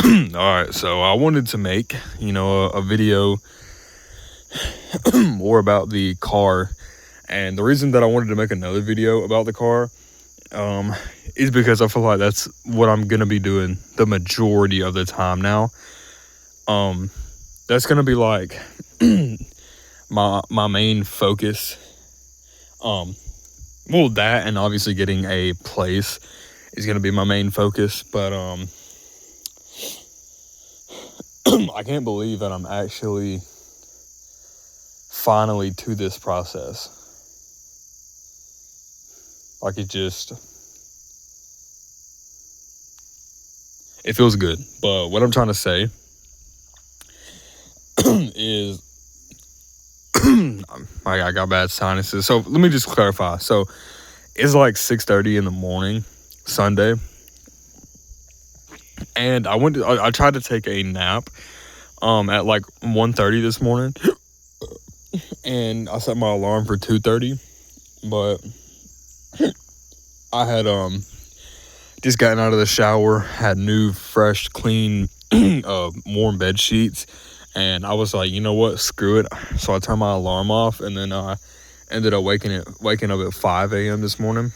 Alright, so I wanted to make, a video more about the car. And the reason that I wanted to make another video about the car is because I feel like that's what I'm going to be doing the majority of the time now. That's going to be like my main focus. Well, that and obviously getting a place is going to be my main focus. But I can't believe that I'm actually finally to this process. Like it feels good. But what I'm trying to say is I got bad sinuses. So let me just clarify. So it's like 6:30 in the morning, Sunday. And I tried to take a nap at like 1:30 this morning. And I set my alarm for 2:30. But I had just gotten out of the shower, had new, fresh, clean, warm bed sheets, and I was like, you know what, screw it. So I turned my alarm off, and then I ended up waking up at 5 a.m. this morning,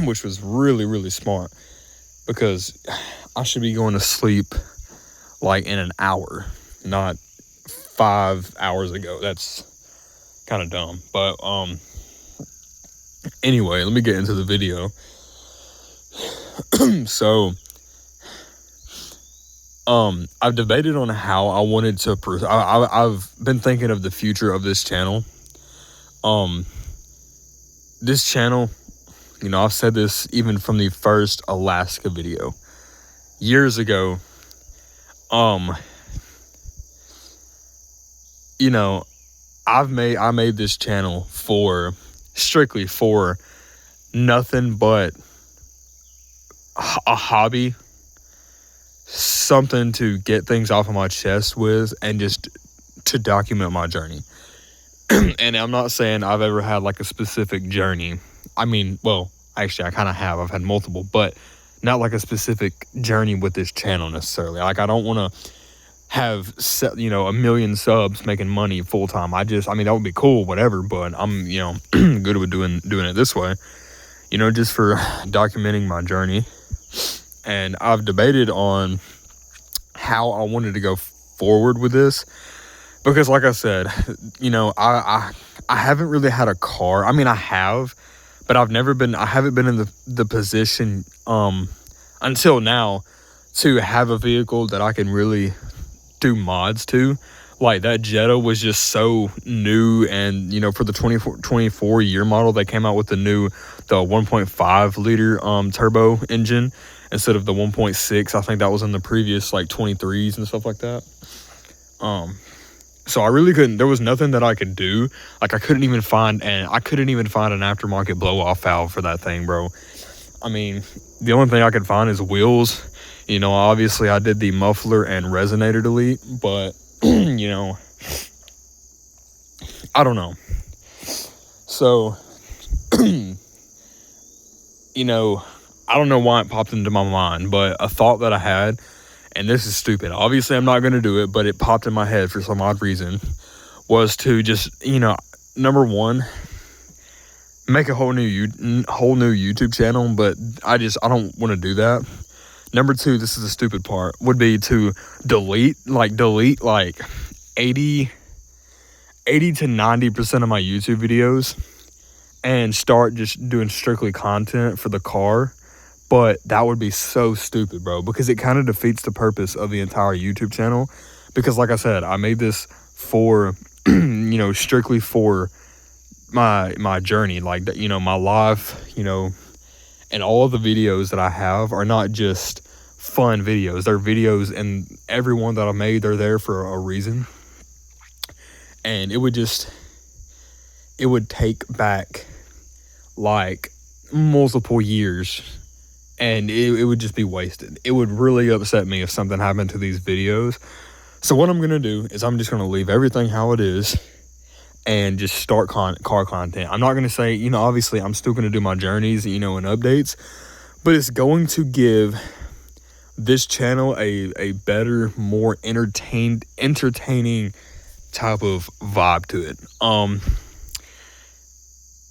which was really, really smart because I should be going to sleep like in an hour, not 5 hours ago. That's kind of dumb, but anyway, let me get into the video. So, I've debated on how I wanted to. I've been thinking of the future of this channel. This channel, I've said this even from the first Alaska video years ago. I made this channel strictly for nothing but a hobby, something to get things off of my chest with, and just to document my journey. And I'm not saying I've ever had like a specific journey. I mean, well, actually I kind of have. I've had multiple, but not like a specific journey with this channel necessarily. Like I don't want to have a million subs making money full time. That would be cool, whatever, but I'm good with doing it this way, just for documenting my journey. And I've debated on how I wanted to go forward with this, because like I said, I haven't really had a car. I mean, I have, but I haven't been in the position until now to have a vehicle that I can really do mods to. Like that Jetta was just so new, and for the 24 year model, they came out with the 1.5 liter turbo engine instead of the 1.6. I think that was in the previous like 23s and stuff like that. So I really couldn't. There was nothing that I could do. Like I couldn't even find an aftermarket blow off valve for that thing, bro. I mean, the only thing I could find is wheels. Obviously I did the muffler and resonator delete, but I don't know. So, I don't know why it popped into my mind, but a thought that I had, and this is stupid. Obviously I'm not going to do it, but it popped in my head for some odd reason, was to just, number one, make a whole new YouTube channel, but I don't want to do that. Number two, this is the stupid part, would be to delete like 80 to 90% of my YouTube videos and start just doing strictly content for the car. But that would be so stupid, bro, because it kind of defeats the purpose of the entire YouTube channel. Because like I said, I made this for, strictly for my journey, like that, my life, and all of the videos that I have are not just fun videos. They're videos, and every one that I made, they're there for a reason. And it would take back like multiple years, and it would just be wasted. It would really upset me if something happened to these videos. So what I'm going to do is I'm just going to leave everything how it is and just start car content. I'm not going to say, obviously I'm still going to do my journeys, and updates, but it's going to give this channel a better, more entertaining type of vibe to it.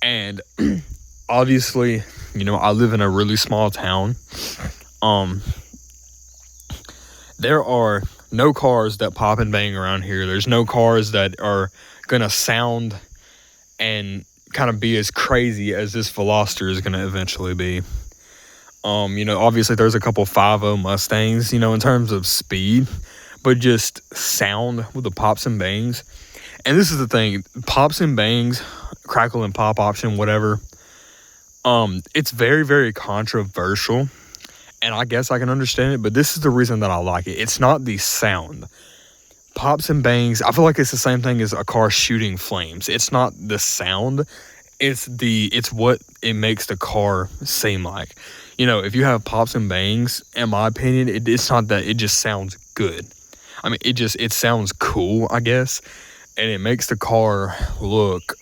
And obviously, I live in a really small town. There are no cars that pop and bang around here. There's no cars that are gonna sound and kind of be as crazy as this Veloster is gonna eventually be. Obviously there's a couple 5.0 Mustangs, in terms of speed, but just sound with the pops and bangs. And this is the thing, pops and bangs, crackle and pop option, whatever. It's very, very controversial, and I guess I can understand it, but this is the reason that I like it. It's not the sound. Pops and bangs, I feel like it's the same thing as a car shooting flames. It's not the sound, it's what it makes the car seem like. If you have pops and bangs, in my opinion, it's not that, it just sounds good. I mean, it sounds cool, I guess, and it makes the car look,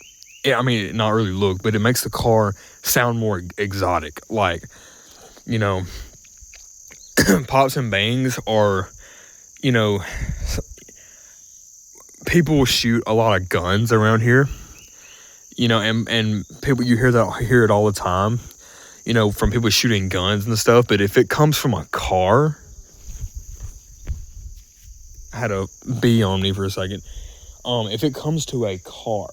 not really look, but it makes the car sound more exotic. Like, pops and bangs are, people shoot a lot of guns around here, and people, you hear it all the time, from people shooting guns and stuff. But if it comes from a car, I had a bee on me for a second. If it comes to a car,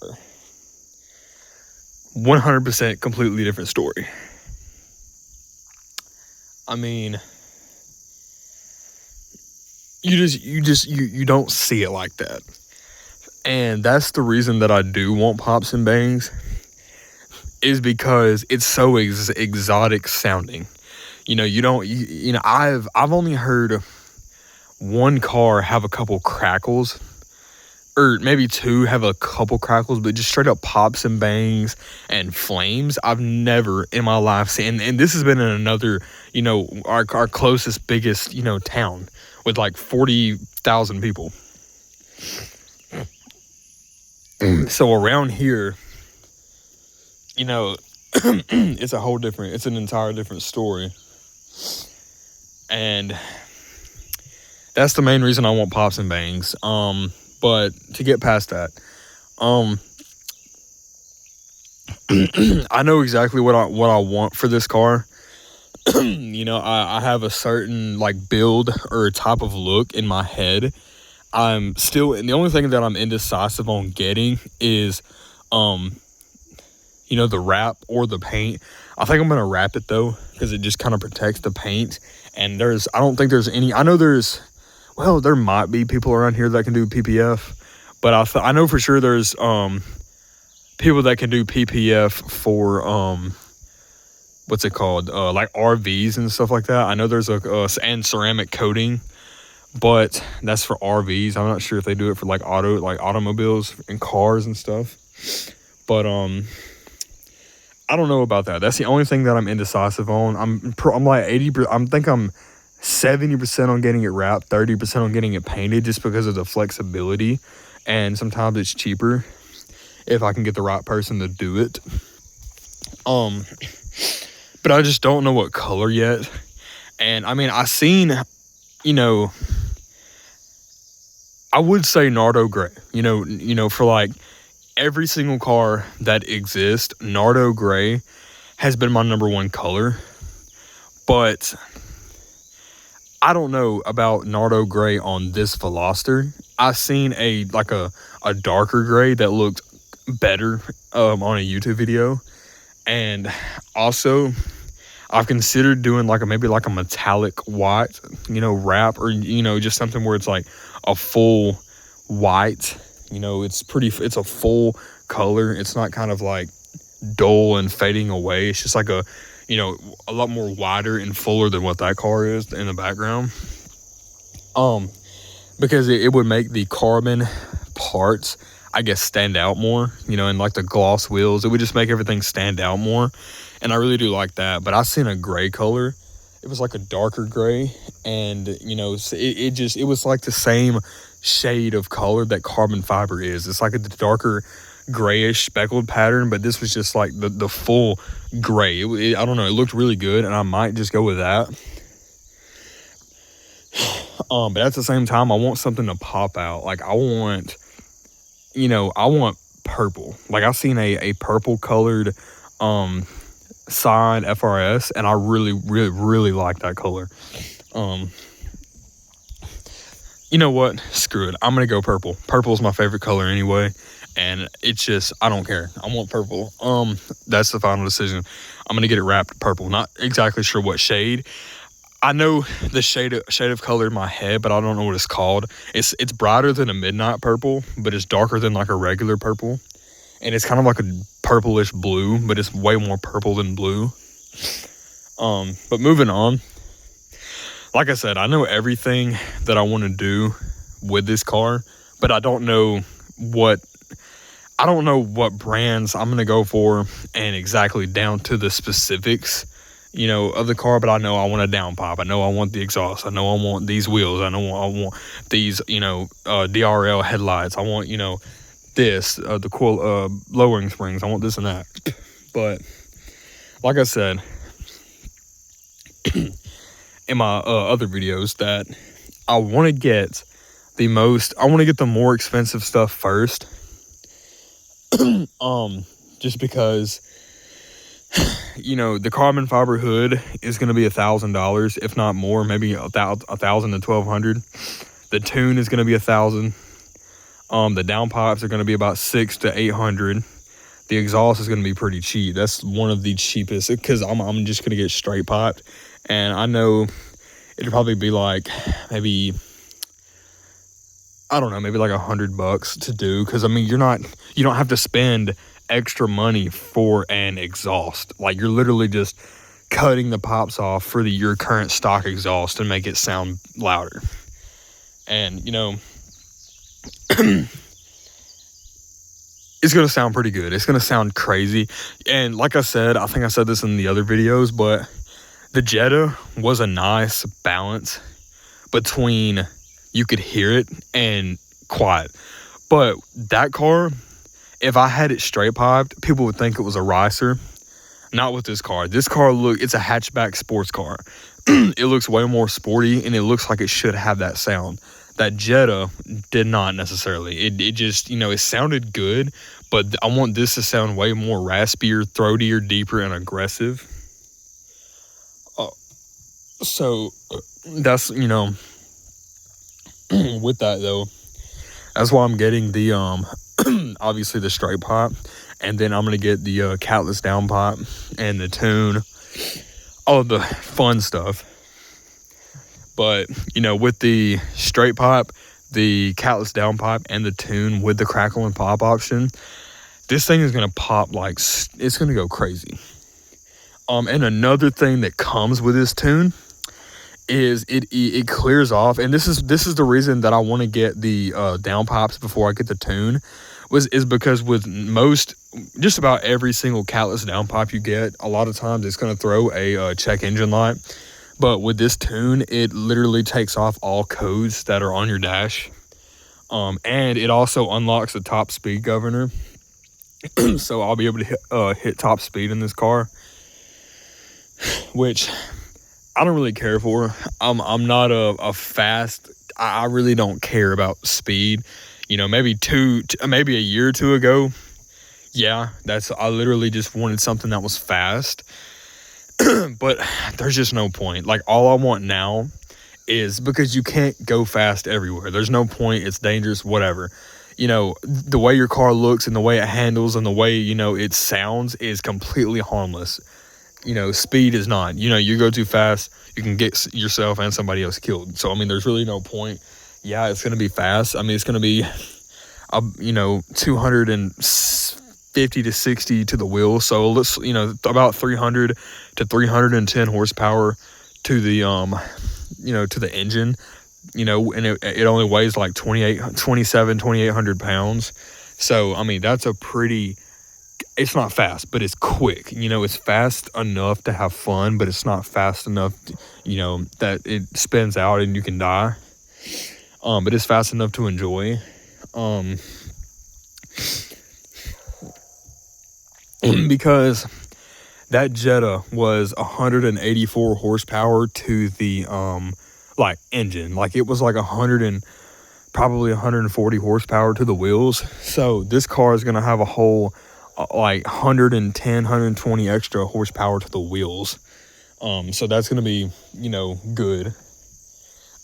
100% completely different story. I mean, you don't see it like that. And that's the reason that I do want pops and bangs, is because it's so exotic sounding. I've only heard one car have a couple crackles, or maybe two have a couple crackles, but just straight up pops and bangs and flames, I've never in my life seen. And this has been in another, our closest, biggest, town with like 40,000 people. So around here, it's an entire different story. And that's the main reason I want pops and bangs. But to get past that, I know exactly what I want for this car. I have a certain build or type of look in my head. And the only thing that I'm indecisive on getting is, the wrap or the paint. I think I'm going to wrap it though, because it just kind of protects the paint. And I don't think there's any, I know there might be people around here that can do PPF, but I know for sure there's, people that can do PPF for, what's it called? Like RVs and stuff like that. I know there's and ceramic coating, but that's for RVs. I'm not sure if they do it for automobiles and cars and stuff. But I don't know about that. That's the only thing that I'm indecisive on. I'm like 80%. I think I'm 70% on getting it wrapped, 30% on getting it painted, just because of the flexibility, and sometimes it's cheaper if I can get the right person to do it. But I just don't know what color yet. And I mean, I seen, I would say Nardo gray, for every single car that exists, Nardo gray has been my number one color. But I don't know about Nardo gray on this Veloster. I seen a darker gray that looked better on a YouTube video. And also, I've considered doing maybe a metallic white, wrap, or, just something where it's a full white, it's a full color. It's not kind of dull and fading away. It's just a lot more wider and fuller than what that car is in the background. Because it would make the carbon parts, I guess, stand out more, and the gloss wheels, it would just make everything stand out more. And I really do like that. But I seen a gray color. It was a darker gray, and it was the same shade of color that carbon fiber is. It's a darker grayish speckled pattern, but this was just the full gray. I don't know, it looked really good, and I might just go with that. But at the same time, I want something to pop out. Like I want, I want purple. Like I seen a purple colored side FRS, and I really, really, really like that color. You know what? Screw it. I'm gonna go purple. Purple is my favorite color anyway, and it's just I don't care. I want purple. That's the final decision. I'm gonna get it wrapped purple. Not exactly sure what shade. I know the shade of color in my head, but I don't know what it's called. It's brighter than a midnight purple, but it's darker than like a regular purple, and it's kind of like a purplish blue, but it's way more purple than blue. But moving on. Like I said, I know everything that I want to do with this car, but I don't know what brands I'm going to go for and exactly down to the specifics, of the car. But I know I want a downpipe. I know I want the exhaust. I know I want these wheels. I know I want these, DRL headlights. I want, this, the cool lowering springs. I want this and that. But like I said, in my other videos, that I want to get the more expensive stuff first. Just because, the carbon fiber hood is going to be $1,000, if not more, maybe $1,000 to $1,200. The tune is going to be $1,000. The downpipes are going to be about $600 to $800. The exhaust is going to be pretty cheap. That's one of the cheapest, because I'm just going to get straight piped. And I know it'd probably be like maybe like $100 to do. Because I mean, you don't have to spend extra money for an exhaust. Like you're literally just cutting the pops off for your current stock exhaust and make it sound louder. And it's going to sound pretty good. It's going to sound crazy. And like I said, I think I said this in the other videos, but the Jetta was a nice balance between you could hear it and quiet. But that car, if I had it straight piped, people would think it was a ricer. Not with this car. This car, it's a hatchback sports car. It looks way more sporty, and it looks like it should have that sound. That Jetta did not necessarily. It just, it sounded good, but I want this to sound way more raspier, throatier, deeper, and aggressive. So that's, with that though, that's why I'm getting the, obviously the straight pipe, and then I'm going to get the catless downpipe and the tune, all the fun stuff. But, with the straight pipe, the catless downpipe, and the tune with the crackle and pop option, this thing is going to pop like, it's going to go crazy. And another thing that comes with this tune is it clears off, and this is the reason that I want to get the downpipes before I get the tune, is because with just about every single catless downpipe you get, a lot of times it's going to throw a check engine light. But with this tune, it literally takes off all codes that are on your dash. And it also unlocks the top speed governor. So I'll be able to hit top speed in this car, which I don't really care for. I'm not a fast. I really don't care about speed. Maybe maybe a year or two ago, yeah, I literally just wanted something that was fast. But there's just no point. Like, all I want now is, because you can't go fast everywhere. There's no point. It's dangerous, whatever. The way your car looks and the way it handles and the way, it sounds is completely harmless. Speed is not. You go too fast, you can get yourself and somebody else killed. So, I mean, there's really no point. Yeah, it's going to be fast. I mean, it's going to be, 250 to 60 to the wheel. So, let's, about 300 to 310 horsepower to the, to the engine. And it only weighs like 2,800 pounds. So, I mean, that's it's not fast, but it's quick. It's fast enough to have fun, but it's not fast enough, that it spins out and you can die. But it's fast enough to enjoy. Because that Jetta was 184 horsepower to the, like engine. Like it was like 100 and probably 140 horsepower to the wheels. So this car is gonna have a whole like 110, 120 extra horsepower to the wheels. So that's gonna be, good.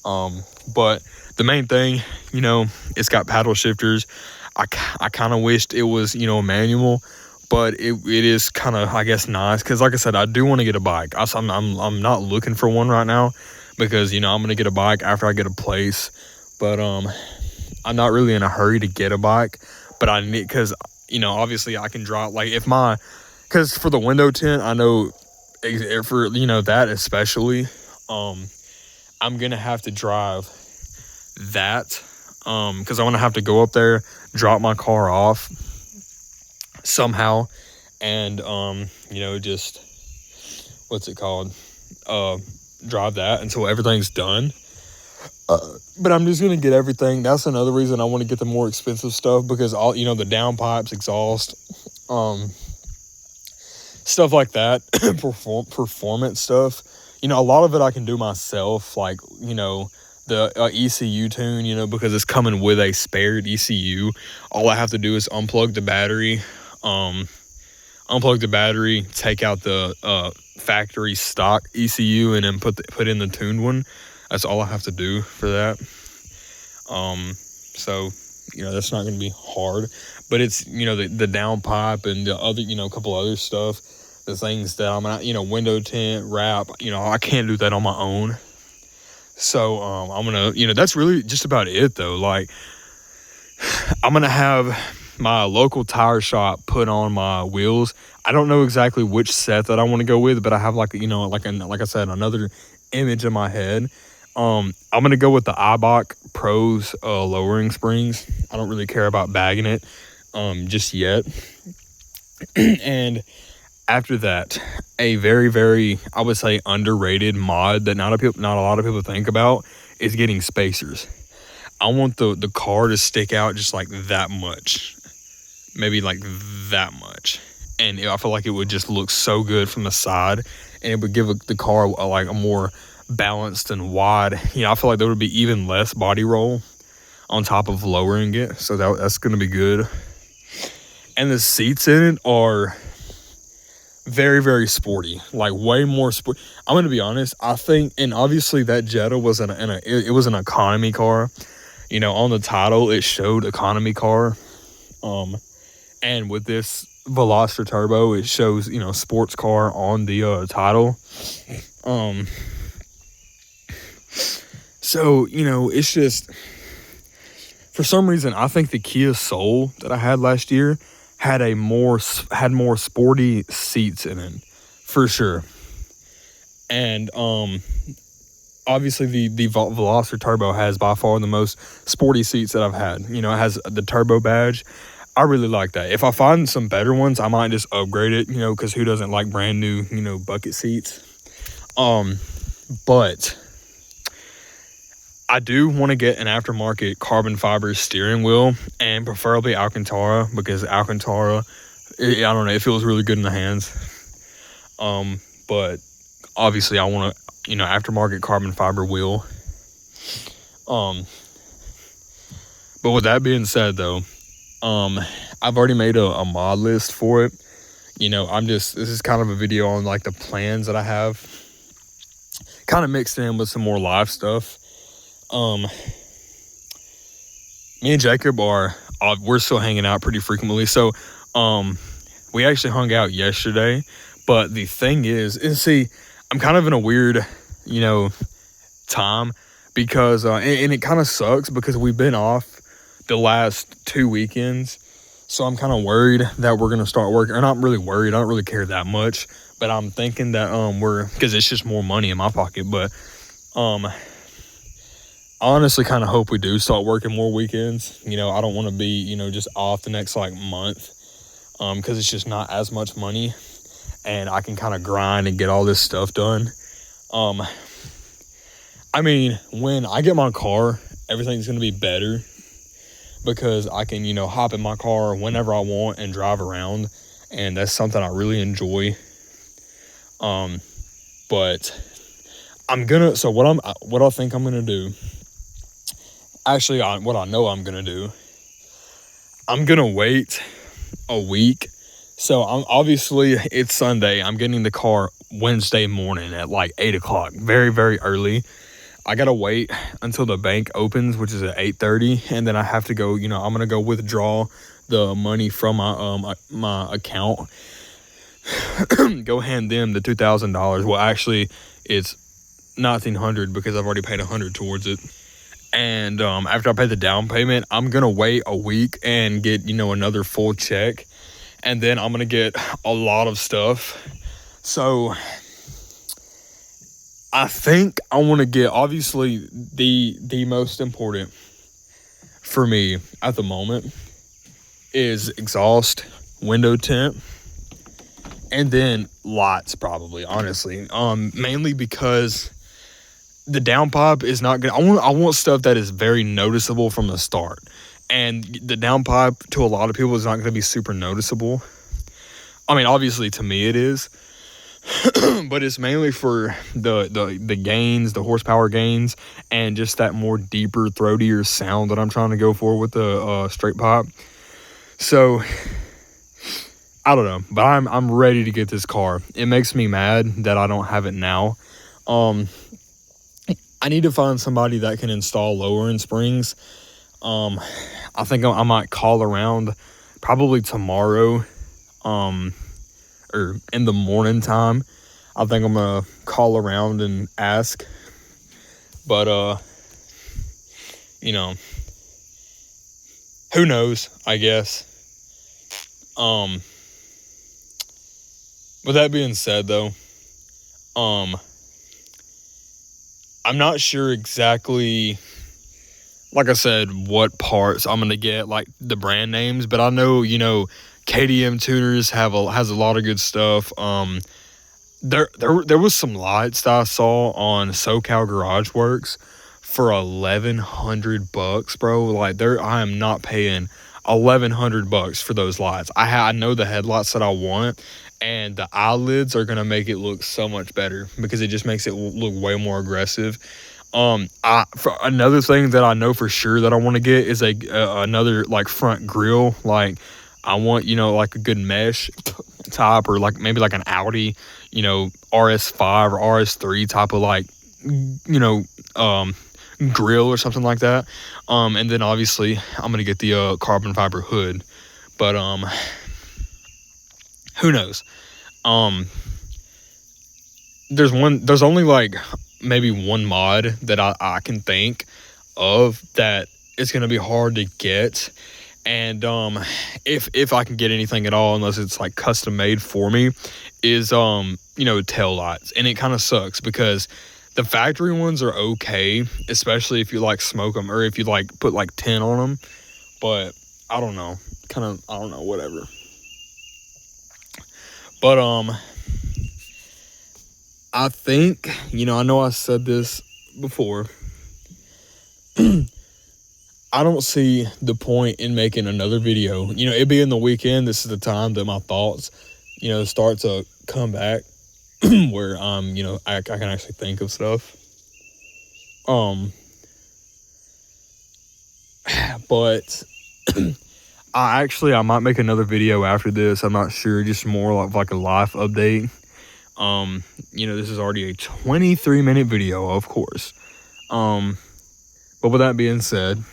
But the main thing, it's got paddle shifters. I kind of wished it was, a manual, but it is kind of, I guess, nice. Because like I said, I do want to get a bike. I'm not looking for one right now because, I'm going to get a bike after I get a place. But I'm not really in a hurry to get a bike. But I need, because, obviously I can drive, like because for the window tint, I know for, that especially, I'm going to have to drive that because I want to have to go up there, drop my car off somehow, and just what's it called, drive that until everything's done. But I'm just gonna get everything. That's another reason I want to get the more expensive stuff, because all the downpipes, exhaust, stuff like that, performance stuff, a lot of it I can do myself, like the ECU tune, because it's coming with a spared ECU. All I have to do is unplug the battery, take out the factory stock ECU, and then put in the tuned one. That's all I have to do for that. So that's not going to be hard. But it's the downpipe and the other a couple other stuff, the things that I'm not window tint, wrap. I can't do that on my own. So I'm gonna that's really just about it though. Like I'm gonna have my local tire shop put on my wheels. I don't know exactly which set that I want to go with, but I have like I said, another image in my head. I'm gonna go with the Ibach Pros lowering springs. I don't really care about bagging it just yet. And after that, a very, very, I would say, underrated mod that not a lot of people think about is getting spacers. I want the car to stick out just like that much, maybe like that much, and I feel like it would just look so good from the side, and it would give the car a more balanced and wide. I feel like there would be even less body roll on top of lowering it, so that's going to be good. And the seats in it are very, very sporty, like way more sport. I'm going to be honest, I think, and obviously that Jetta was it was an economy car. On the title it showed economy car, and with this Veloster Turbo it shows sports car on the title. So it's just, for some reason I think the Kia Soul that I had last year had more sporty seats in it, for sure. And obviously the Veloster Turbo has by far the most sporty seats that I've had. It has the turbo badge. I really like that. If I find some better ones, I might just upgrade it, because who doesn't like brand new, bucket seats? But I do want to get an aftermarket carbon fiber steering wheel, and preferably Alcantara, because Alcantara, I don't know, it feels really good in the hands. But obviously I want a aftermarket carbon fiber wheel. But with that being said though, I've already made a mod list for it. This is kind of a video on like the plans that I have, kind of mixed in with some more live stuff. Me and Jacob we're still hanging out pretty frequently. So, we actually hung out yesterday, but the thing is see, I'm kind of in a weird, time, because, and it kind of sucks because we've been off the last 2 weekends. So I'm kind of worried that we're going to start working, or not really worried. I don't really care that much, but I'm thinking that, because it's just more money in my pocket, but, I honestly kind of hope we do start working more weekends. I don't want to be, just off the next like month, because it's just not as much money, and I can kind of grind and get all this stuff done. I mean, when I get my car, everything's going to be better, because I can, hop in my car whenever I want and drive around, and that's something I really enjoy. But what I think I'm gonna do. Actually, what I know I'm gonna do. I'm gonna wait a week. So I'm obviously it's Sunday. I'm getting the car Wednesday morning at like 8 o'clock, very very early. I gotta wait until the bank opens, which is at 8:30, and then I have to go. I'm gonna go withdraw the money from my account. Go hand them the $2,000. Well, actually, it's 1,900 because I've already paid 100 towards it. And after I pay the down payment, I'm gonna wait a week and get another full check, and then I'm gonna get a lot of stuff. So I think I want to get, obviously, the most important for me at the moment is exhaust, window tint, and then lights, probably, honestly. Mainly because the downpipe is not good. I want stuff that is very noticeable from the start. And the downpipe, to a lot of people, is not going to be super noticeable. I mean, obviously, to me it is. But it's mainly for the gains, the horsepower gains, and just that more deeper, throatier sound that I'm trying to go for with the straight pipe. So I don't know, but I'm ready to get this car. It makes me mad that I don't have it now. I need to find somebody that can install lowering springs. I think I might call around probably tomorrow, or in the morning time. I think I'm gonna call around and ask, but who knows, I guess. With that being said, though, I'm not sure exactly, like I said, what parts I'm gonna get, like the brand names, but I know KDM Tuners has a lot of good stuff. There was some lights that I saw on SoCal Garage Works for $1,100, bro. Like, I am not paying $1,100 for those lights. I know the headlights that I want, and the eyelids are gonna make it look so much better because it just makes it look way more aggressive. For another thing that I know for sure that I want to get is another like front grille. Like, I want like a good mesh type, or like maybe like an Audi RS5 or RS3 type of like grill or something like that. And then obviously I'm gonna get the carbon fiber hood, but who knows. There's only like maybe one mod that I can think of that it's gonna be hard to get. And if I can get anything at all, unless it's like custom made for me, is tail lights. And it kind of sucks because the factory ones are okay, especially if you like smoke them or if you like put like tint on them. But I don't know, whatever. But I think I know I said this before. I don't see the point in making another video. It being the weekend, this is the time that my thoughts, start to come back where I can actually think of stuff. But I might make another video after this. I'm not sure, just more like a life update. This is already a 23-minute video, of course. But with that being said,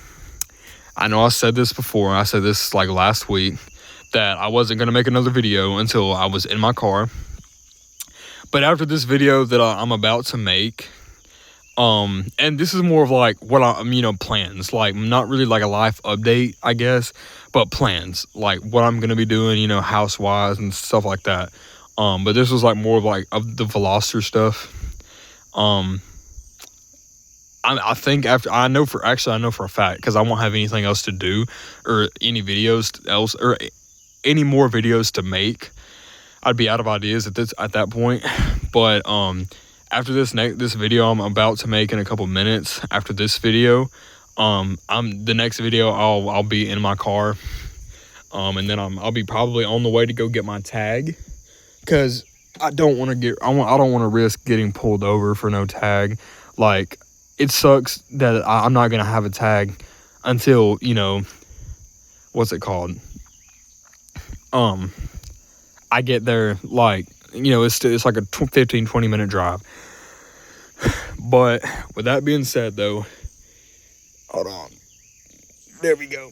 I know I said this before. I said this like last week that I wasn't going to make another video until I was in my car. But after this video that I'm about to make, and this is more of like what I'm, plans, like not really like a life update, I guess, but plans, like what I'm going to be doing, house-wise and stuff like that. But this was like more of like of the Veloster stuff. I think I know for a fact, because I won't have anything else to do or any videos else or any more videos to make. I'd be out of ideas at that point. But after this video I'm about to make in a couple minutes, after this video, the next video I'll be in my car, and then I'll be probably on the way to go get my tag, because I don't want to risk getting pulled over for no tag. Like, it sucks that I'm not gonna have a tag until, what's it called? I get there, like, it's like a 15-20 minute drive. But with that being said, though, hold on, there we go.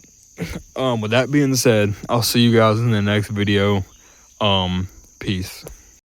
With that being said, I'll see you guys in the next video. Peace.